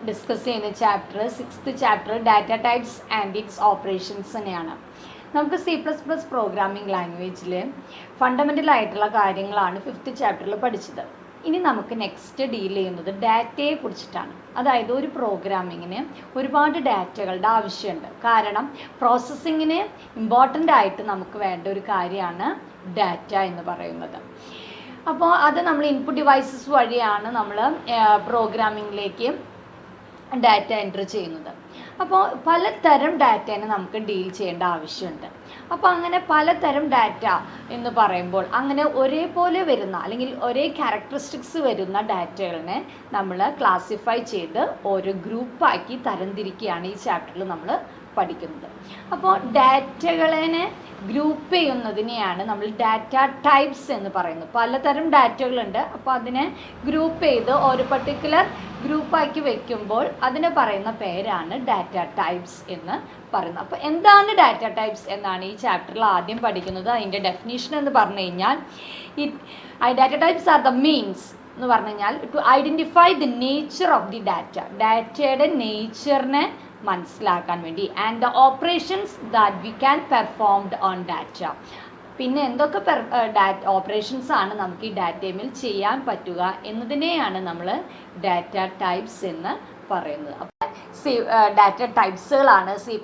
Discuss ചെയ്യുന്ന chapter 6th chapter data types and it's operations തന്നെയാണ്. നമുക്ക് C++ പ്രോഗ്രാമിംഗ് ലാംഗ്വേജിൽ ഫണ്ടമെൻ്റൽ ആയിട്ടുള്ള കാര്യങ്ങളാണ് 5th ചാപ്റ്ററിൽ പഠിച്ചത്. ഇനി നമുക്ക് നെക്സ്റ്റ് ഡീൽ ചെയ്യുന്നത് ഡാറ്റയെ കുറിച്ചിട്ടാണ്. അതായത് ഒരു പ്രോഗ്രാമിങ്ങിന് ഒരുപാട് ഡാറ്റകളുടെ ആവശ്യമുണ്ട്. കാരണം പ്രോസസ്സിങ്ങിന് ഇമ്പോർട്ടൻ്റ് ആയിട്ട് നമുക്ക് വേണ്ട ഒരു കാര്യമാണ് ഡാറ്റ എന്ന് പറയുന്നത്. അപ്പോൾ അത് നമ്മൾ ഇൻപുട്ട് ഡിവൈസസ് വഴിയാണ് നമ്മൾ പ്രോഗ്രാമിങ്ങിലേക്ക് ഡാറ്റ എൻറ്റർ ചെയ്യുന്നത്. അപ്പോൾ പലതരം ഡാറ്റേനെ നമുക്ക് ഡീൽ ചെയ്യേണ്ട ആവശ്യമുണ്ട്. അപ്പോൾ അങ്ങനെ പലതരം ഡാറ്റ എന്ന് പറയുമ്പോൾ അങ്ങനെ ഒരേപോലെ വരുന്ന അല്ലെങ്കിൽ ഒരേ ക്യാരക്ടറിസ്റ്റിക്സ് വരുന്ന ഡാറ്റകളെ നമ്മൾ ക്ലാസിഫൈ ചെയ്ത് ഓരോ ഗ്രൂപ്പാക്കി തരംതിരിക്കുകയാണ് ഈ ചാപ്റ്ററിൽ നമ്മൾ പഠിക്കുന്നത്. അപ്പോൾ ഡാറ്റകളെ ഗ്രൂപ്പ് ചെയ്യുന്നതിനെയാണ് നമ്മൾ ഡാറ്റ ടൈപ്സ് എന്ന് പറയുന്നത്. പലതരം ഡാറ്റകളുണ്ട്. അപ്പോൾ അതിനെ ഗ്രൂപ്പ് ചെയ്ത് ഒരു പർട്ടിക്കുലർ ഗ്രൂപ്പാക്കി വെക്കുമ്പോൾ അതിന് പറയുന്ന പേരാണ് ഡാറ്റ ടൈപ്സ് എന്ന് പറയുന്നത്. അപ്പോൾ എന്താണ് ഡാറ്റ ടൈപ്സ് എന്നാണ് ഈ ചാപ്റ്ററിൽ ആദ്യം പഠിക്കുന്നത്. അതിൻ്റെ ഡെഫിനേഷൻ എന്ന് പറഞ്ഞു കഴിഞ്ഞാൽ data types are the means എന്ന് പറഞ്ഞു കഴിഞ്ഞാൽ to identify the nature of the data, ഡാറ്റയുടെ നേച്ചറിനെ മനസ്സിലാക്കാൻ വേണ്ടി, and the operations that we can performed on data. പിന്നെ എന്തൊക്കെ ഓപ്പറേഷൻസ് ആണ് നമുക്ക് ഈ ഡാറ്റയിൽ ചെയ്യാൻ പറ്റുക എന്നതിനെയാണ് നമ്മൾ ഡാറ്റ ടൈപ്സ് എന്ന് പറയുന്നത്. അപ്പോൾ ഡാറ്റ ടൈപ്സുകളാണ് C++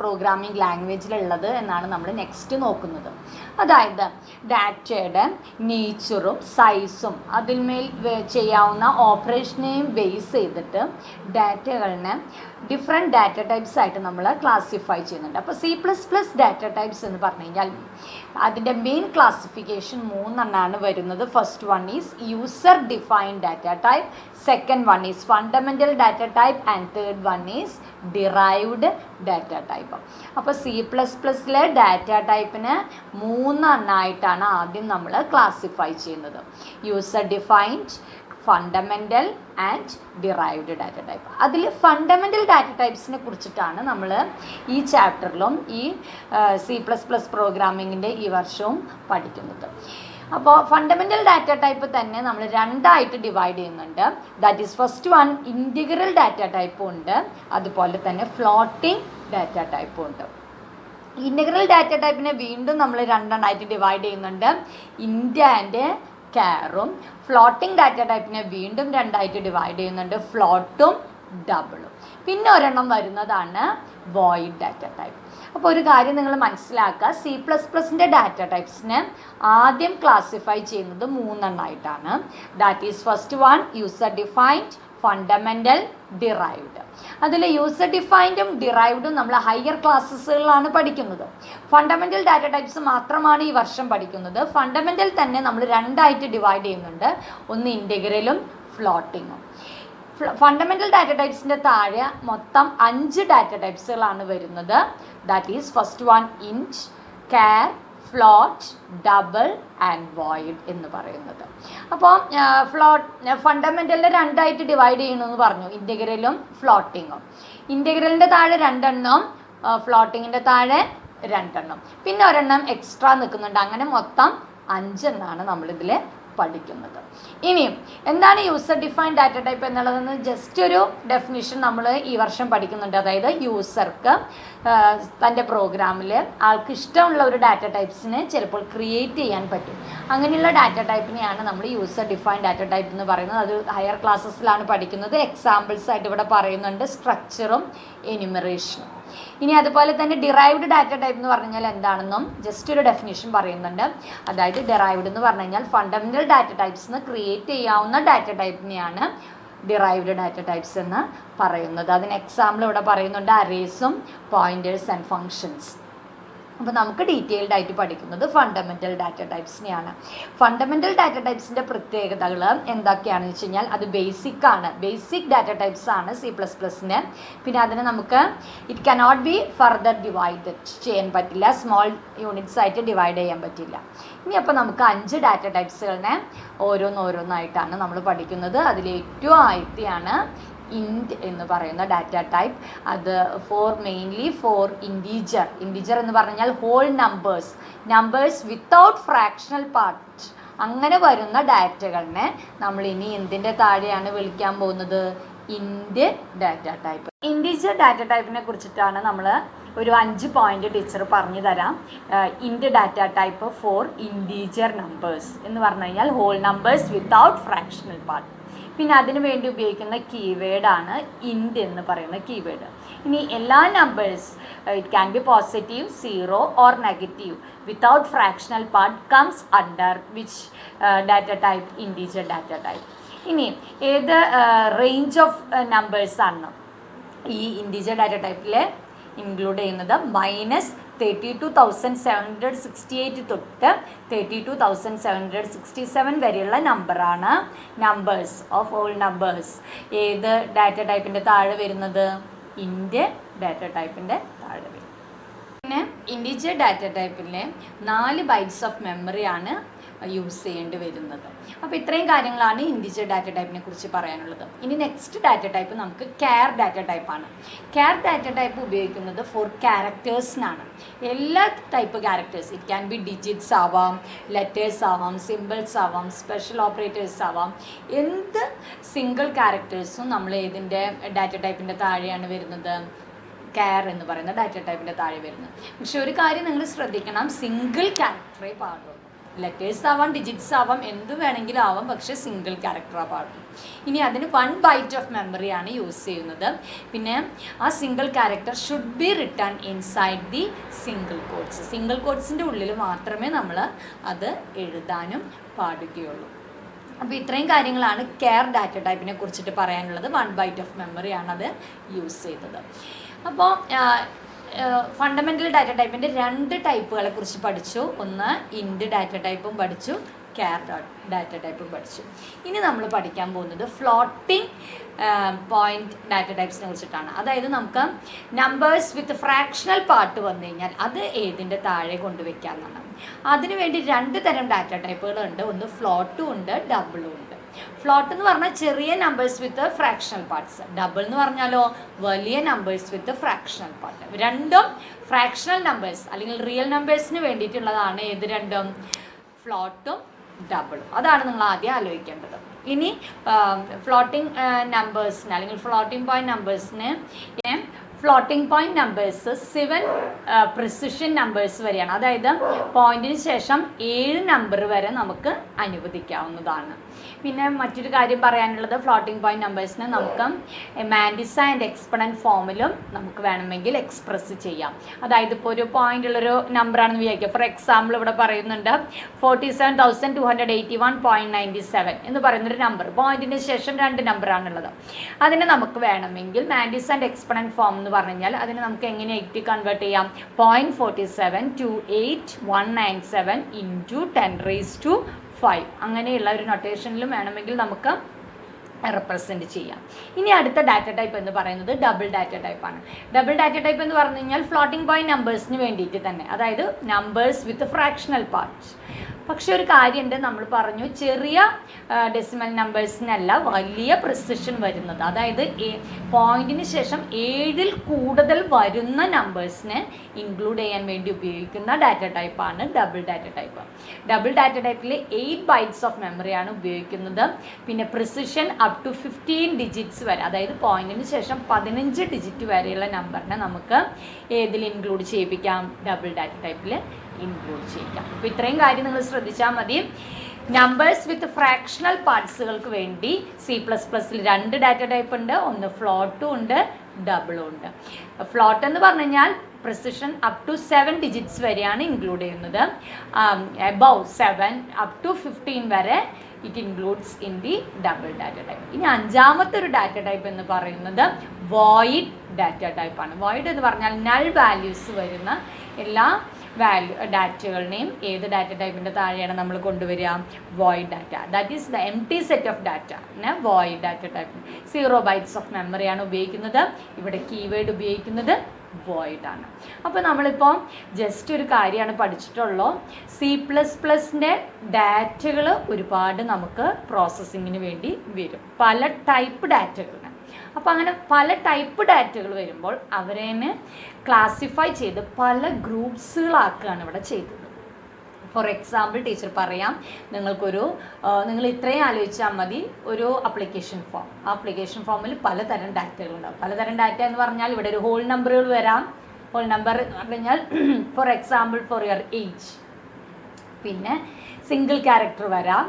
പ്രോഗ്രാമിംഗ് ലാംഗ്വേജിലുള്ളത് എന്നാണ് നമ്മൾ നെക്സ്റ്റ് നോക്കുന്നത്. അതായത് ഡാറ്റയുടെ നേച്ചറും സൈസും അതിന്മേൽ ചെയ്യാവുന്ന ഓപ്പറേഷനെയും ബേസ് ചെയ്തിട്ട് ഡാറ്റകളിനെ ഡിഫറെൻറ്റ് ഡാറ്റ ടൈപ്സ് ആയിട്ട് നമ്മൾ ക്ലാസിഫൈ ചെയ്യുന്നുണ്ട്. അപ്പോൾ C++ ഡാറ്റ ടൈപ്സ് എന്ന് പറഞ്ഞു കഴിഞ്ഞാൽ അതിൻ്റെ മെയിൻ ക്ലാസിഫിക്കേഷൻ 3 എണ്ണമാണ് വരുന്നത്. First one is user defined data type, second one is fundamental data type and third one is derived data type. അപ്പോൾ C++ലെ ഡാറ്റ ടൈപ്പിന് 3 എണ്ണമായിട്ടാണ് ആദ്യം നമ്മൾ ക്ലാസിഫൈ ചെയ്യുന്നത്. User defined, fundamental and derived data type. അതിൽ fundamental data ടൈപ്സിനെ കുറിച്ചിട്ടാണ് നമ്മൾ ഈ ചാപ്റ്ററിലും ഈ C++ പ്രോഗ്രാമിങ്ങിൻ്റെ ഈ വർഷവും പഠിക്കുന്നത്. അപ്പോൾ ഫണ്ടമെൻ്റൽ ഡാറ്റ ടൈപ്പ് തന്നെ നമ്മൾ 2ആയിട്ട് ഡിവൈഡ് ചെയ്യുന്നുണ്ട്. That is first one integral data ടൈപ്പും ഉണ്ട്, അതുപോലെ തന്നെ ഫ്ലോട്ടിംഗ് ഡാറ്റ ടൈപ്പും ഉണ്ട്. ഇൻറ്റിഗ്രൽ ഡാറ്റ ടൈപ്പിനെ വീണ്ടും നമ്മൾ 2 എണ്ണമായിട്ട് ഡിവൈഡ് ചെയ്യുന്നുണ്ട്, ഇൻറ്റ് ആൻഡ് ക്യാറും. ഫ്ലോട്ടിംഗ് ഡാറ്റ ടൈപ്പിനെ വീണ്ടും 2ആയിട്ട് ഡിവൈഡ് ചെയ്യുന്നുണ്ട്, ഫ്ലോട്ടും ഡബിളും. പിന്നെ ഒരെണ്ണം വരുന്നതാണ് വോയിഡ് ഡാറ്റ ടൈപ്പ്. അപ്പോൾ ഒരു കാര്യം നിങ്ങൾ മനസ്സിലാക്കുക, C++ൻ്റെ ഡാറ്റ ടൈപ്സിനെ ആദ്യം ക്ലാസിഫൈ ചെയ്യുന്നത് 3 എണ്ണമായിട്ടാണ്. That is first one user defined, fundamental, derived. അതിൽ യൂസർ ഡിഫൈൻഡും ഡിറൈവ്ഡും നമ്മൾ ഹയർ ക്ലാസ്സസുകളിലാണ് പഠിക്കുന്നത്. ഫണ്ടമെൻ്റൽ ഡാറ്റ ടൈപ്സ് മാത്രമാണ് ഈ വർഷം പഠിക്കുന്നത്. ഫണ്ടമെൻ്റൽ തന്നെ നമ്മൾ 2ആയിട്ട് ഡിവൈഡ് ചെയ്യുന്നുണ്ട്, ഒന്ന് ഇൻറ്റിഗ്രലും ഫ്ലോട്ടിങ്ങും. ഫണ്ടമെൻ്റൽ ഡാറ്റ ടൈപ്സിൻ്റെ താഴെ മൊത്തം 5 ഡാറ്റ ടൈപ്സുകളാണ് വരുന്നത്. That is first one int, char, float, double and void എന്ന് പറയുന്നത്. അപ്പോൾ ഫണ്ടമെൻ്റലിനെ 2ആയിട്ട് ഡിവൈഡ് ചെയ്യണമെന്ന് പറഞ്ഞു, ഇൻറ്റിഗ്രലും ഫ്ലോട്ടിങ്ങും. ഇൻറ്റിഗ്രലിൻ്റെ താഴെ 2 എണ്ണം, ഫ്ലോട്ടിങ്ങിൻ്റെ താഴെ 2 എണ്ണം, പിന്നെ ഒരെണ്ണം എക്സ്ട്രാ നിൽക്കുന്നുണ്ട്. അങ്ങനെ മൊത്തം 5 എണ്ണമാണ് നമ്മളിതിൽ പഠിക്കുന്നത്. ഇനിയും എന്താണ് യൂസർ ഡിഫൈൻഡ് ഡാറ്റ ടൈപ്പ് എന്നുള്ളതെന്ന് ജസ്റ്റ് ഒരു ഡെഫിനിഷൻ നമ്മൾ ഈ വർഷം പഠിക്കുന്നുണ്ട്. അതായത് യൂസർക്ക് തൻ്റെ പ്രോഗ്രാമിൽ ആൾക്ക് ഇഷ്ടമുള്ള ഒരു ഡാറ്റ ടൈപ്സിനെ ചിലപ്പോൾ ക്രിയേറ്റ് ചെയ്യാൻ പറ്റും. അങ്ങനെയുള്ള ഡാറ്റ ടൈപ്പിനെയാണ് നമ്മൾ യൂസർ ഡിഫൈൻഡ് ഡാറ്റ ടൈപ്പ് എന്ന് പറയുന്നത്. അത് ഹയർ ക്ലാസ്സസിലാണ് പഠിക്കുന്നത്. എക്സാമ്പിൾസ് ആയിട്ട് ഇവിടെ പറയുന്നുണ്ട് സ്ട്രക്ചറും എനുമറേഷനും. ഇനി അതുപോലെ തന്നെ ഡിറൈവ്ഡ് ഡാറ്റ ടൈപ്പ് എന്ന് പറഞ്ഞു കഴിഞ്ഞാൽ എന്താണെന്നും ജസ്റ്റ് ഒരു ഡെഫിനിഷൻ പറയുന്നുണ്ട്. അതായത് ഡിറൈവ്ഡ് എന്ന് പറഞ്ഞു കഴിഞ്ഞാൽ ഫണ്ടമെൻ്റൽ ഡാറ്റ ടൈപ്സിന് ക്രിയേറ്റ് ചെയ്യാവുന്ന ഡാറ്റ ടൈപ്പിനെയാണ് ഡിറൈവ്ഡ് ഡാറ്റ ടൈപ്സ് എന്ന് പറയുന്നത്. അതിന് എക്സാമ്പിൾ ഇവിടെ പറയുന്നുണ്ട്, അറേസും പോയിൻറ്റേഴ്സ് ആൻഡ് ഫങ്ഷൻസ്. അപ്പോൾ നമുക്ക് ഡീറ്റെയിൽഡ് ആയിട്ട് പഠിക്കുന്നത് ഫണ്ടമെൻ്റൽ ഡാറ്റ ടൈപ്സിനെയാണ്. ഫണ്ടമെൻ്റൽ ഡാറ്റ ടൈപ്സിൻ്റെ പ്രത്യേകതകൾ എന്തൊക്കെയാണെന്ന് വെച്ച് കഴിഞ്ഞാൽ അത് ബേസിക്കാണ്, ബേസിക് ഡാറ്റ ടൈപ്സ് ആണ് C++ന്. പിന്നെ അതിന് നമുക്ക് it cannot be further divide ചെയ്യാൻ പറ്റില്ല, സ്മോൾ യൂണിറ്റ്സ് ആയിട്ട് ഡിവൈഡ് ചെയ്യാൻ പറ്റില്ല. ഇനി അപ്പോൾ നമുക്ക് 5 ഡാറ്റ ടൈപ്സുകളിനെ ഓരോന്നായിട്ടാണ് നമ്മൾ പഠിക്കുന്നത്. അതിൽ ഏറ്റവും ആദ്യത്തെയാണ് ഇൻറ്റ് എന്ന് പറയുന്ന ഡാറ്റ ടൈപ്പ്. അത് മെയിൻലി ഫോർ ഇൻറ്റീജർ എന്ന് പറഞ്ഞാൽ whole numbers without fractional part അങ്ങനെ വരുന്ന ഡാറ്റകളിനെ നമ്മൾ ഇനി എന്തിൻ്റെ താഴെയാണ് വിളിക്കാൻ പോകുന്നത്? Int data type. Integer data ടൈപ്പിനെ കുറിച്ചിട്ടാണ് നമ്മൾ ഒരു 5 പോയിന്റ് ടീച്ചർ പറഞ്ഞു തരാം. Int data type for integer numbers എന്ന് പറഞ്ഞു കഴിഞ്ഞാൽ whole numbers without fractional part. പിന്നെ അതിനു വേണ്ടി ഉപയോഗിക്കുന്ന കീവേഡാണ് ഇൻറ്റ് എന്ന് പറയുന്ന കീവേഡ്. ഇനി എല്ലാ numbers it can be positive, 0 or negative without fractional part comes under which data type? Integer data type. ഇനി ഏത് റേഞ്ച് ഓഫ് നമ്പേഴ്സാണ് ഈ ഇൻറ്റീജർ ഡാറ്റ ടൈപ്പിൽ ഇൻക്ലൂഡ് ചെയ്യുന്നത്? -32,768 തൊട്ട് 32,767 വരെയുള്ള നമ്പറാണ് നമ്പേഴ്സ് ഓഫ് ഓൾ നമ്പേഴ്സ് ഏത് ഡാറ്റ ടൈപ്പിൻ്റെ താഴെ വരുന്നത്? ഇൻറ്റ് ഡാറ്റ ടൈപ്പിൻ്റെ താഴെ വരും. പിന്നെ ഇൻറ്റീജർ ഡാറ്റ ടൈപ്പിലെ 4 ബൈറ്റ്സ് ഓഫ് മെമ്മറിയാണ് യൂസ് ചെയ്യേണ്ടി വരുന്നത്. അപ്പോൾ ഇത്രയും കാര്യങ്ങളാണ് ഇൻറ്റീജർ ഡാറ്റ ടൈപ്പിനെ കുറിച്ച് പറയാനുള്ളത്. ഇനി നെക്സ്റ്റ് ഡാറ്റ ടൈപ്പ് നമുക്ക് കെയർ ഡാറ്റ ടൈപ്പാണ്. കെയർ ഡാറ്റ ടൈപ്പ് ഉപയോഗിക്കുന്നത് ഫോർ ക്യാരക്ടേഴ്സിനാണ്. എല്ലാ type characters, it can be digits ആവാം, ലെറ്റേഴ്സ് ആവാം, സിമ്പിൾസ് ആവാം, സ്പെഷ്യൽ ഓപ്പറേറ്റേഴ്സ് ആവാം. എന്ത് സിംഗിൾ ക്യാരക്ടേഴ്സും നമ്മൾ ഏതിൻ്റെ ഡാറ്റ ടൈപ്പിൻ്റെ താഴെയാണ് വരുന്നത്? കെയർ എന്ന് പറയുന്ന ഡാറ്റ ടൈപ്പിൻ്റെ താഴെ വരുന്നത്. പക്ഷെ ഒരു കാര്യം നിങ്ങൾ ശ്രദ്ധിക്കണം, സിംഗിൾ ക്യാരക്ടറേ പാടുള്ളൂ. ലെറ്റേഴ്സ് ആവാം, ഡിജിറ്റ്സ് ആവാം, എന്ത് വേണമെങ്കിലും ആവാം, പക്ഷേ സിംഗിൾ ക്യാരക്ടറാണ് പാടുള്ളൂ. ഇനി അതിന് 1 ബൈറ്റ് ഓഫ് മെമ്മറിയാണ് യൂസ് ചെയ്യുന്നത്. പിന്നെ ആ single character should be written inside the single quotes. Single കോഡ്സിൻ്റെ ഉള്ളിൽ മാത്രമേ നമ്മൾ അത് എഴുതാനും പാടുകയുള്ളൂ. അപ്പോൾ ഇത്രയും കാര്യങ്ങളാണ് കെയർ ഡാറ്റ ടൈപ്പിനെ കുറിച്ചിട്ട് പറയാനുള്ളത്. 1 ബൈറ്റ് ഓഫ് മെമ്മറിയാണ് അത് യൂസ് ചെയ്തത്. അപ്പോൾ ഫണ്ടമെൻ്റൽ ഡാറ്റ ടൈപ്പിൻ്റെ 2 ടൈപ്പുകളെ കുറിച്ച് പഠിച്ചു. ഒന്ന് ഇൻറ്റ് ഡാറ്റ ടൈപ്പും പഠിച്ചു, കെയർ ഡാറ്റ ടൈപ്പും പഠിച്ചു. ഇനി നമ്മൾ പഠിക്കാൻ പോകുന്നത് ഫ്ലോട്ടിംഗ് പോയിന്റ് ഡാറ്റ ടൈപ്സിനെ കുറിച്ചിട്ടാണ്. അതായത് നമുക്ക് നമ്പേഴ്സ് വിത്ത് ഫ്രാക്ഷണൽ പാർട്ട് വന്നു കഴിഞ്ഞാൽ അത് ഏതിൻ്റെ താഴെ കൊണ്ടുവയ്ക്കാമെന്നാണ്. അതിനുവേണ്ടി 2 തരം ഡാറ്റ ടൈപ്പുകളുണ്ട്. ഒന്ന് ഫ്ലോട്ടും ഉണ്ട്, ഡബിളും ഉണ്ട്. ഫ്ലോട്ട് എന്ന് പറഞ്ഞാൽ ചെറിയ നമ്പേഴ്സ് വിത്ത് ഫ്രാക്ഷണൽ പാർട്സ്. ഡബിൾ എന്ന് പറഞ്ഞാലോ വലിയ നമ്പേഴ്സ് വിത്ത് ഫ്രാക്ഷണൽ പാർട്ട്. രണ്ടും ഫ്രാക്ഷണൽ നമ്പേഴ്സ് അല്ലെങ്കിൽ റിയൽ നമ്പേഴ്സിന് വേണ്ടിയിട്ടുള്ളതാണ്. ഏത് രണ്ടും? ഫ്ലോട്ടും ഡബിളും. അതാണ് നിങ്ങൾ ആദ്യം ആലോചിക്കേണ്ടത്. ഇനി ഫ്ലോട്ടിംഗ് നമ്പേഴ്സിന് അല്ലെങ്കിൽ ഫ്ലോട്ടിംഗ് പോയിന്റ് നമ്പേഴ്സിന് floating point numbers 7 precision numbers വരെയാണ്. അതായത് പോയിന്റിന് ശേഷം 7 നമ്പർ വരെ നമുക്ക് അനുവദിക്കാവുന്നതാണ്. പിന്നെ മറ്റൊരു കാര്യം പറയാനുള്ളത്, ഫ്ലോട്ടിംഗ് പോയിന്റ് നമ്പേഴ്സിനെ നമുക്ക് മാൻഡിസ ആൻഡ് എക്സ്പൊണൻറ്റ് ഫോമിലും നമുക്ക് വേണമെങ്കിൽ എക്സ്പ്രസ് ചെയ്യാം. അതായത് ഇപ്പോൾ ഒരു പോയിന്റ് ഉള്ളൊരു നമ്പറാണെന്ന് വിചാരിക്കുക. ഫോർ എക്സാമ്പിൾ ഇവിടെ പറയുന്നുണ്ട് 47,281.97 എന്ന് പറയുന്നൊരു നമ്പർ. പോയിന്റിന് ശേഷം 2 നമ്പറാണുള്ളത്. അതിനെ നമുക്ക് വേണമെങ്കിൽ മാൻഡിസ ആൻഡ് എക്സ്പൊണൻറ്റ് ഫോം എന്ന് പറഞ്ഞു കഴിഞ്ഞാൽ അതിനെ നമുക്ക് എങ്ങനെ കൺവേർട്ട് ചെയ്യാം? 0.4728,197 ഇൻറ്റു 10⁵5 അങ്ങനെയുള്ള ഒരു നൊട്ടേഷനിലും വേണമെങ്കിൽ നമുക്ക് റെപ്രസെൻറ്റ് ചെയ്യാം. ഇനി അടുത്ത ഡാറ്റ ടൈപ്പ് എന്ന് പറയുന്നത് ഡബിൾ ഡാറ്റ ടൈപ്പാണ്. ഡബിൾ ഡാറ്റ ടൈപ്പ് എന്ന് പറഞ്ഞു കഴിഞ്ഞാൽ ഫ്ലോട്ടിംഗ് പോയിന്റ് നമ്പേഴ്സിന് വേണ്ടിയിട്ട് തന്നെ, അതായത് നമ്പേഴ്സ് വിത്ത് ഫ്രാക്ഷണൽ പാർട്സ്. പക്ഷെ ഒരു കാര്യമുണ്ട്, നമ്മൾ പറഞ്ഞു ചെറിയ ഡെസിമൽ നമ്പേഴ്സിനല്ല വലിയ പ്രിസിഷൻ വരുന്നത്. അതായത് പോയിന്റിന് ശേഷം 7ൽ കൂടുതൽ വരുന്ന നമ്പേഴ്സിനെ ഇൻക്ലൂഡ് ചെയ്യാൻ വേണ്ടി ഉപയോഗിക്കുന്ന ഡാറ്റ ടൈപ്പാണ് double data type. Double data ടൈപ്പിൽ 8 ബൈറ്റ്സ് ഓഫ് മെമ്മറിയാണ് ഉപയോഗിക്കുന്നത്. പിന്നെ പ്രിസിഷൻ അപ് ടു 15 ഡിജിറ്റ്സ് വരെ, അതായത് പോയിന്റിന് ശേഷം 15 ഡിജിറ്റ് വരെയുള്ള നമ്പറിനെ നമുക്ക് ഏതിൽ ഇൻക്ലൂഡ് ചെയ്യിപ്പിക്കാം? ഡബിൾ ഡാറ്റ ടൈപ്പിൽ ഇൻക്ലൂഡ് ചെയ്യിക്കാം. അപ്പോൾ ഇത്രയും കാര്യം നിങ്ങൾ ശ്രദ്ധിച്ചാൽ മതി. നമ്പേഴ്സ് വിത്ത് ഫ്രാക്ഷണൽ പാർട്സുകൾക്ക് വേണ്ടി C++ 2 ഡാറ്റ ടൈപ്പ് ഉണ്ട്. ഒന്ന് ഫ്ലോട്ടും ഉണ്ട്, ഡബിളും ഉണ്ട്. ഫ്ലോട്ട് എന്ന് പറഞ്ഞു കഴിഞ്ഞാൽ പ്രിസിഷൻ അപ് ടു 7 ഡിജിറ്റ്സ് വരെയാണ് ഇൻക്ലൂഡ് ചെയ്യുന്നത്. എബവ് 7 അപ് ടു 15 വരെ it includes in the double data type. ഇനി 5ാമത്തെ ഒരു ഡാറ്റ ടൈപ്പ് എന്ന് പറയുന്നത് വോയിഡ് ഡാറ്റ ടൈപ്പാണ്. വോയിഡ് എന്ന് പറഞ്ഞാൽ നൾ വാല്യൂസ് വരുന്ന എല്ലാ ഡാറ്റകളുടെയും ഏത് ഡാറ്റ ടൈപ്പിൻ്റെ താഴെയാണ് നമ്മൾ കൊണ്ടുവരിക? Void data. That is the empty set of data. Void data type 0 bytes of മെമ്മറിയാണ് ഉപയോഗിക്കുന്നത്. ഇവിടെ കീവേഡ് ഉപയോഗിക്കുന്നത് വോയിഡ് ആണ്. അപ്പോൾ നമ്മളിപ്പോൾ ജസ്റ്റ് ഒരു കാര്യമാണ് പഠിച്ചിട്ടുള്ളൂ. C++ൻ്റെ ഡാറ്റകൾ ഒരുപാട് നമുക്ക് പ്രോസസ്സിങ്ങിന് വേണ്ടി വരും, പല ടൈപ്പ് ഡാറ്റകൾ. അപ്പോൾ അങ്ങനെ പല ടൈപ്പ് ഡാറ്റകൾ വരുമ്പോൾ അവരെ ക്ലാസിഫൈ ചെയ്ത് പല ഗ്രൂപ്പ്സുകളാക്കുകയാണ് ഇവിടെ ചെയ്തത്. ഫോർ എക്സാമ്പിൾ ടീച്ചർ പറയാം, നിങ്ങൾ ഇത്രയും ആലോചിച്ചാൽ മതി, ഒരു അപ്ലിക്കേഷൻ ഫോം. ആ അപ്ലിക്കേഷൻ ഫോമിൽ പലതരം ഡാറ്റകളുണ്ടാവും. പലതരം ഡാറ്റ എന്ന് പറഞ്ഞാൽ ഇവിടെ ഒരു ഹോൾ നമ്പറുകൾ വരാം. ഹോൾ നമ്പർ എന്ന് പറഞ്ഞു കഴിഞ്ഞാൽ for example for your age, പിന്നെ സിംഗിൾ ക്യാരക്ടർ വരാം,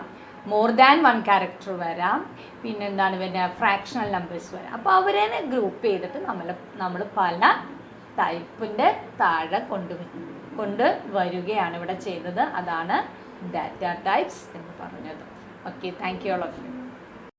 മോർ ദാൻ വൺ ക്യാരക്ടർ വരാം, പിന്നെ എന്താണ് പിന്നെ ഫ്രാക്ഷണൽ നമ്പേഴ്സ് വരാം. അപ്പോൾ അവരെ ഗ്രൂപ്പ് ചെയ്തിട്ട് നമ്മൾ പല ടൈപ്പിൻ്റെ താഴെ കൊണ്ടുവരികയാണ് ഇവിടെ ചെയ്തത്. അതാണ് ഡാറ്റ ടൈപ്സ് എന്ന് പറഞ്ഞത്. Okay, thank you all of U.